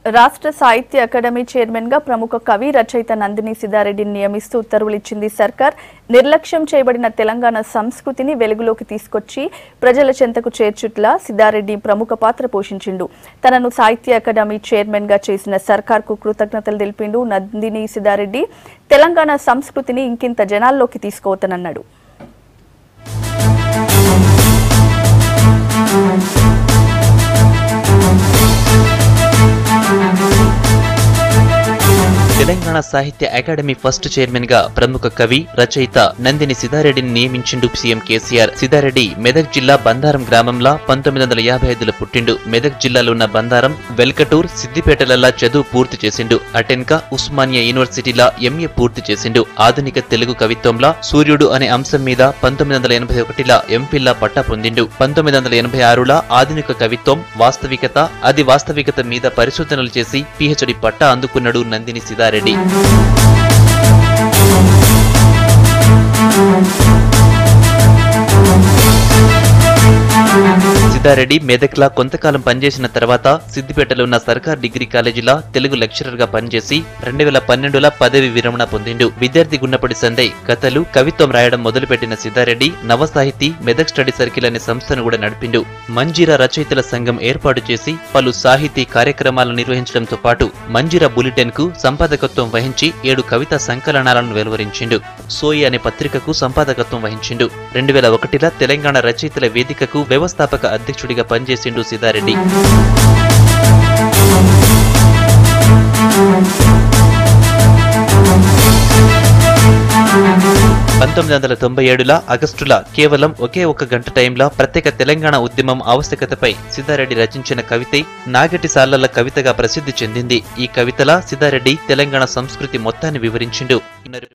రాష్ట్ర సాహిత్య academy chairman గా ప్రముఖ కవి రచయిత నందిని సిద్ధారెడ్డిని నియమిస్తూ ఉత్తర్వులిచ్చింది సర్కార్. నిర్లక్ష్యం చేయబడిన తెలంగాణ సంస్కృతిని వెలుగులోకి తీసుకొచ్చి ప్రజల చెంతకు చేర్చుట్లా సిద్ధారెడ్డి ప్రముఖ పాత్ర పోషించిండు. తనను సాహిత్య అకాడమీ చైర్మన్ గా చేసిన సర్కార్కు కృతజ్ఞతలు తెలిపిండు నందిని సిద్ధారెడ్డి. తెలంగాణ సంస్కృతిని ఇంకింత జనాల్లోకి తీసుకుపోతానన్నాడు. తెలంగాణ సాహిత్య అకాడమీ ఫస్ట్ చైర్మన్ గా ప్రముఖ కవి రచయిత నందిని సిద్ధారెడ్డిని నియమించిండు సీఎం కేసీఆర్. సిద్ధారెడ్డి మెదక్ జిల్లా బందారం గ్రామంలో 1955లో పుట్టిండు. మెదక్ జిల్లాలో ఉన్న బందారం, వెల్కటూర్, సిద్దిపేటలలా చదువు పూర్తి చేసిండు. అటెన్కా ఉస్మానియా యూనివర్సిటీలా ఎంఏ పూర్తి చేసిండు. ఆధునిక తెలుగు కవిత్వంలా సూర్యుడు అనే అంశం మీద 1981లా ఎంఫిల్లా పట్టా పొందిండు. 1986లా ఆధునిక కవిత్వం వాస్తవికత, అది వాస్తవికత మీద పరిశోధనలు చేసి పీహెచ్డీ పట్టా అందుకున్నాడు నందిని సిద్ధారెడ్డి. సిద్ధారెడ్డి మెదక్లా కొంతకాలం పనిచేసిన తర్వాత సిద్దిపేటలో ఉన్న సర్కార్ డిగ్రీ కాలేజీలో తెలుగు లెక్చరర్ గా పనిచేసి 2012లో పదవి విరమణ పొందిండు. విద్యార్థి గున్నపడి సందయ్ కథలు, కవిత్వం రాయడం మొదలుపెట్టిన సిద్ధారెడ్డి నవ సాహితీ మెదక్ స్టడీ సర్కిల్ అనే సంస్థను కూడా నడిపిండు. మంజీరా రచయితల సంఘం ఏర్పాటు చేసి పలు సాహితీ కార్యక్రమాలను నిర్వహించడంతో పాటు మంజీరా బులెటిన్ కు సంపాదకత్వం వహించి 7 కవితా సంకలనాలను వెలువరించిండు. సోయి అనే పత్రికకు సంపాదకత్వం వహించిండు. 2001లో తెలంగాణ రచయితల వేదికకు వ్యవస్థాపక అధ్యక్షుడిగా పనిచేసిండు సిద్ధారెడ్డి. 1997 ఆగస్టులో కేవలం ఒకే ఒక గంట టైంలో ప్రత్యేక తెలంగాణ ఉద్యమం ఆవశ్యకతపై సిద్ధారెడ్డి రచించిన కవిత నాగటి సాలల కవితగా ప్రసిద్ధి చెందింది. ఈ కవితలా సిద్ధారెడ్డి తెలంగాణ సంస్కృతి మొత్తాన్ని వివరించిండు.